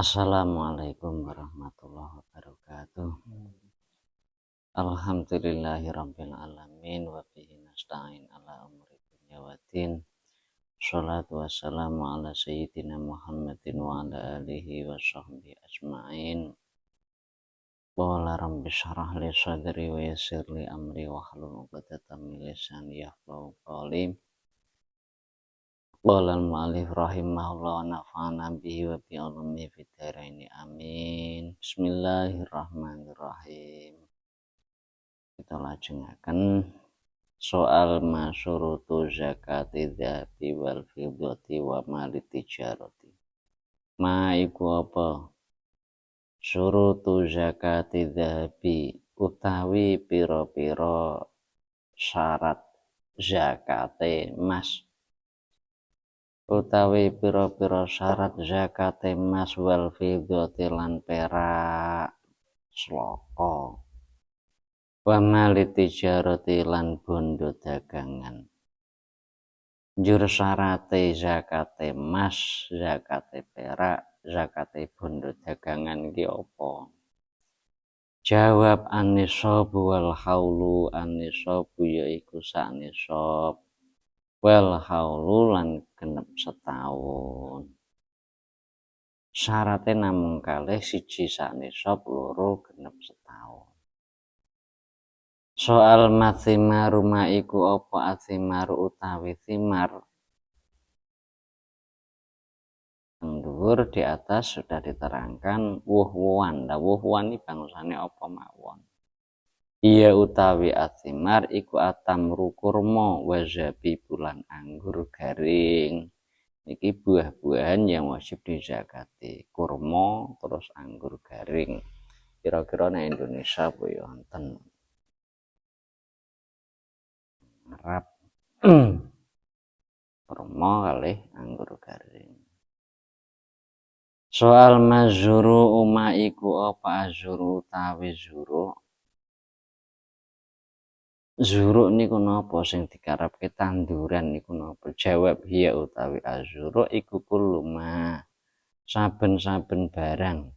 Assalamualaikum warahmatullahi wabarakatuh. Alhamdulillahirabbil alamin wa bihi nasta'in ala umuri dunya waddin. Shalatu wassalamu ala sayyidina Muhammadin wa ala alihi wa sahbihi ajma'in. Qala rabbi shrah li sadri wa yassir li amri wa hlul 'uqdatam min lisani yafqahu qawli. Qala al-mu'allif rahimahullah wa nafa'ana bihi wa bi ulumi fid dharain amin. Bismillahirrahmanirrahim. Kita lajengaken soal masyurutu zakati dzahabi wal fiddati wa mali tijarati. Ma iku apa? Syurutu zakati dzahabi utawi pira-pira syarat zakate emas. Utawi pira-pira syarat zakate emas wal fiddati lan perak sloka. Wa mali tijarati lan bondo dagangan. Jur syarate zakate emas, zakate perak, zakate bondo dagangan iki apa? Jawab an-nisab wal haulu. An-nisabu yaiku sak nisab. Wal haulu lan genep setahun. Syaratnya namung kalih, siji sak nisab, loro genep setahun. Soal mathimaru ma iku apa athimaru utawi thimar. Dhuwur di atas sudah diterangkan wuh-wuhan. Wuh-wuhan iki bangsane apa mawon. Iya utawi athimar iku atamru kurma wa zabibulan anggur garing. Iki buah-buahan yang wajib dizakati. Kurma terus anggur garing. Kira-kira nek Indonesia apa ya wonten. Arab kurma kalih anggur garing. Soal mazuru uma iku apa azuru utawi zuru. Zuru niku napa sing dikarepke tanduran niku napa? Jawab hiya utawi azuru iku kuluma saben-saben barang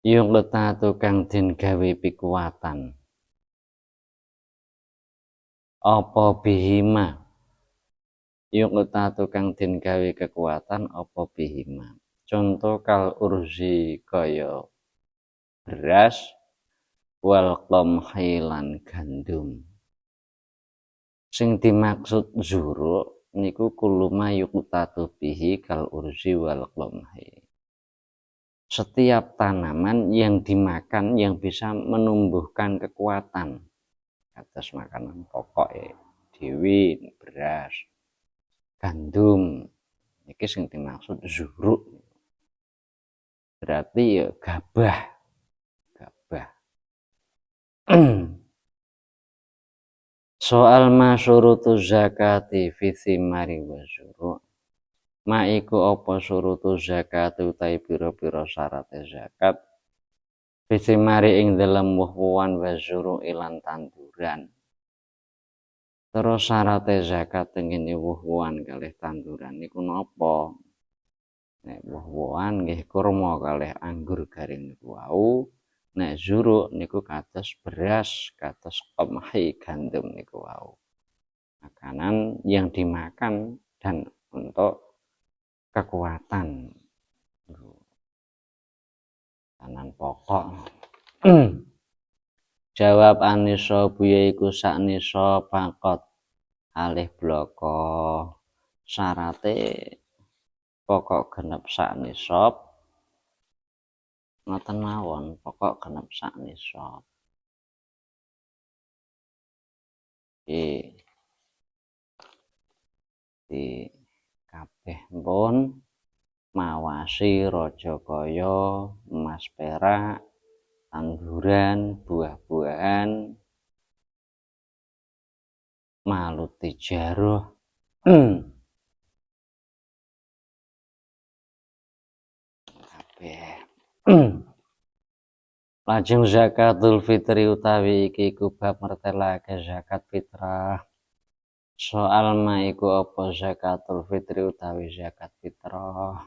yung letatu kang den gawe pikuwatan. Apa bihima yung letatu kang den gawe kekuatan apa bihima. Contoh kal urzi kaya beras wal qamhi lan gandum. Sing dimaksud zuru niku kuluma yuqtatu bihi kal urzi wal qamhi. Setiap tanaman yang dimakan yang bisa menumbuhkan kekuatan. Atas makanan pokok dewi, beras, gandum. Iki sing dimaksud zuru. Berarti ya gabah. Soal masyurutu zakati fi thimari wa zuru. Ma iku apa syurutu zakati utawi pira-pira syarate zakat. Fi thimari ing dalem woh-wohan wa zuru ilan tanduran. Terus syarate zakat ngene woh-wohan kalih tanduran niku napa? Nek woh-wohan nggih kurma kalih anggur garing niku wau. Nek zuru niku kados beras, kados qamhi gandum niku wau. Makanan yang dimakan dan untuk kekuatan. Makanan pokok. Jawab an-nisabu yaiku sak nisab pakot alih bloko. Syarate pokok genep sak nisab. Ngoten mawon pokok genep sak nisab. Di kabeh pun mawasi raja kaya emas perak tanduran buah-buahan malut tijaroh kabeh. Lajeng zakatul fitri utawi iki iku bab mertelake zakat fitrah. Soal ma iku apa zakatul fitri utawi zakat fitrah.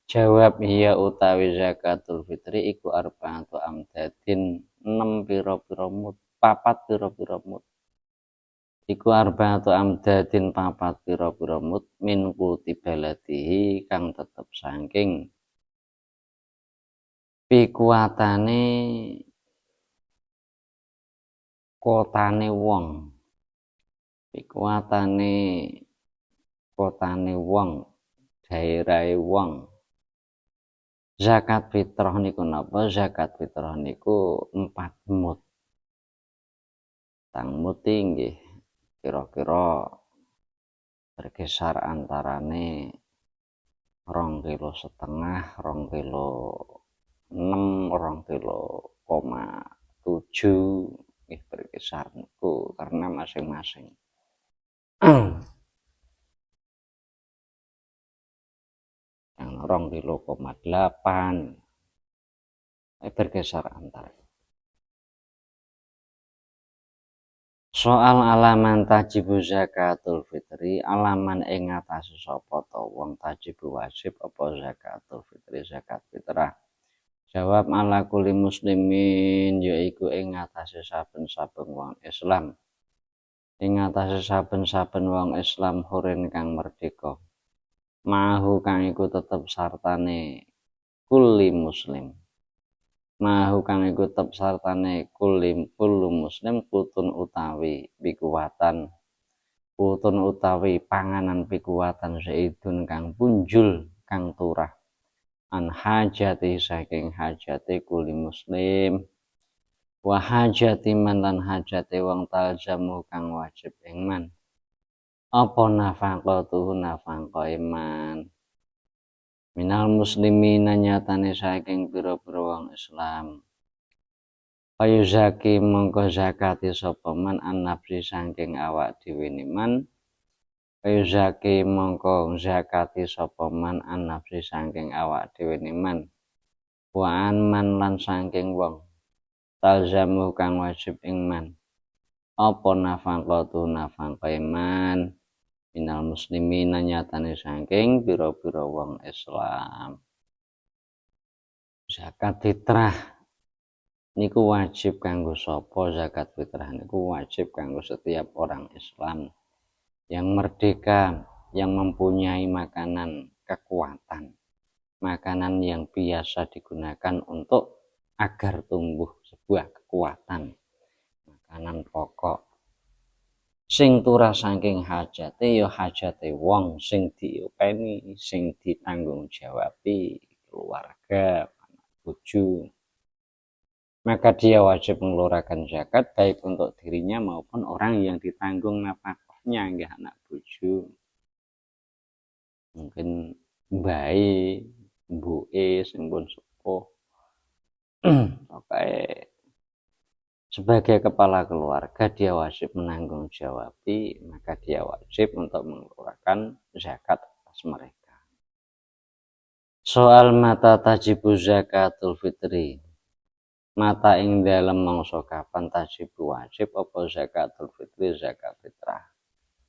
Jawab iya utawi zakatul fitri iku arba'atu amdadin 6 pira-pira mut, papat pira-pira mut. Iku arba'atu amdadin papat pira-pira mut min quti baladihi kang tetep saking pikuatane kotane wong. Pikuatane kotane wong, daerahe wong. Zakat fitrah niku napa? Zakat fitrah niku 4 mut. Tang muti nggih kira-kira berkisar antarane 2,5 kilo, 2,6 kilo, 2,7 kilo nggih berkisar niku karena masing-masing. Yang 2,8 kilo berkisar antar. Soal alaman tajibu zakatul fitri, alaman ing ngatasi sapa ta wong tajibu wajib apa zakatul fitri zakat fitrah. Jawab ala kulli muslimin yaiku ing ngatasi saben-saben wong Islam. Ing ngatasi saben-saben wong Islam hurin kang merdeka. Mahu kang iku tetep sartane kulli muslim. Mahu kang iku tetep sartane kullu muslim putun utawi pikuwatan. Putun utawi panganan pikuwatan zaidun kang punjul kang turah. An hajati saking hajati kulli muslim. Wa hajati man lan hajati wong taljamu kang wajib ing man. Apa nafaqatuhu nafaqah iman. Minal muslimina nyatane saking pira-pira wong Islam. Kayu zaki mongko zakati sapa man an-nafsi saking awak dhewe man. Kayu zaki mongko zakati sapa man an-nafsi saking awak dhewe man. Wa an man lan saking wong talzamu kang wajib ing man. Apa nafaqatu nafaqah iman. Minal muslimina nyatane saking pira-pira wong Islam. Zakat fitrah niku wajib kanggo sapa? Zakat fitrah niku wajib kanggo setiap orang Islam yang merdeka, yang mempunyai makanan kekuatan, makanan yang biasa digunakan untuk agar tumbuh sebuah kekuatan, makanan pokok sing turah saking hajate ya hajate wong sing diopeni, sing ditanggung jawabi keluarga, bojo. Maka dia wajib mengeluarkan zakat baik untuk dirinya maupun orang yang ditanggung nafkahnya, nggih anak bojo. Mungkin mbae, mbuke sing pun sepuh. Pokoke sebagai kepala keluarga dia wajib menanggung jawabi, maka dia wajib untuk mengeluarkan zakat atas mereka. Soal mata tajibu zakatul fitri. Mata ing dalem mangsa kapan tajibu wajib apa zakatul fitri zakat fitrah.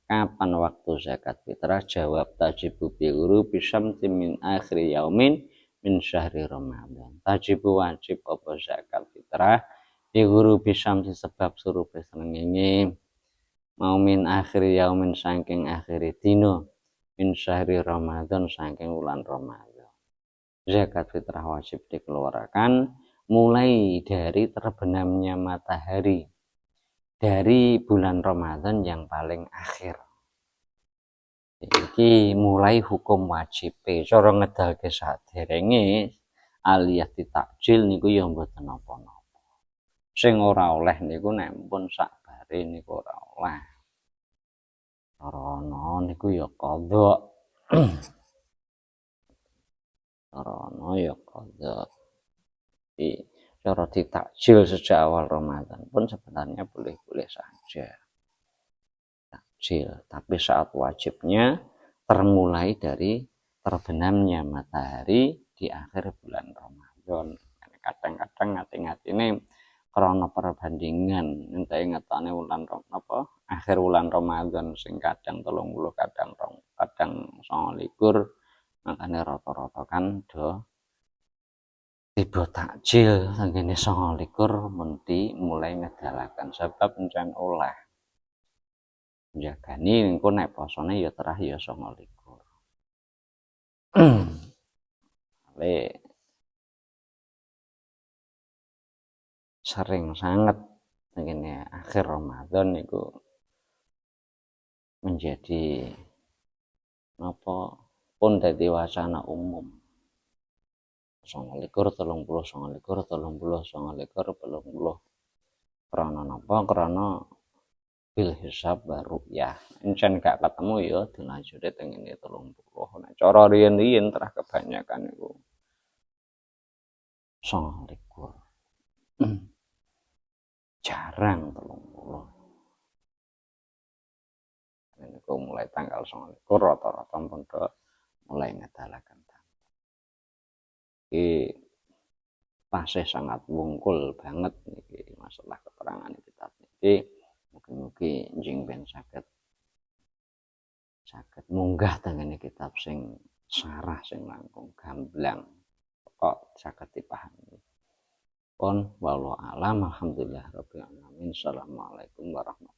Kapan waktu zakat fitrah? Jawab tajibu biuru bisyamsi min akhir yaumin min syahri Ramadan. Tajibu wajib apa zakat fitrah biuru bisyamsi sebab surupe srengenge mau min akhir yaumin saking akhir dino min syahri Ramadan saking bulan Ramadan. Zakat fitrah wajib dikeluarkan mulai dari terbenamnya matahari dari bulan Ramadan yang paling akhir. Iki mulai hukum wajib. Cara ngedalke saderenge alias ditakjil niku ya mboten napa-napa. Sing ora oleh niku nek pun sakbare niku ora oleh. Karana niku ya qadha. Karana ya qadha. Cara ditakjil sejak awal Ramadan pun sebenarnya boleh-boleh saja takjil, tapi saat wajibnya termulai dari terbenamnya matahari di akhir bulan Ramadan. Kadang-kadang ngati-ngatine karena perbandingan entek ngetane wulan akhir bulan Ramadan sing kadang 30 kadang 29 makanya rata-rata kan do tiba takjil tenggene 29 menti mulai ngedalakan sebab encen oleh njagani engko nek posone ya terah ya 29. Le sering sangat tenggene akhir Ramadan itu menjadi apa pun dadi wacana umum 29 krana napa krana bil hisab baru ya encen gak ketemu ya dilanjute tengene 30 nek cara riyen-riyen terah kebanyakan iku 29 jarang 30 niku mulai tanggal 29 rata-rata pun mulai ngedalaken iki tasih sangat wungkul banget niki masalah keterangan kitab niki mugi-mugi njing ben saged munggah tengene kitab sing sarah sing langkung gamblang kok saged dipahami pun wallahu alam alhamdulillah rabbil alamin assalamualaikum warahmatullahi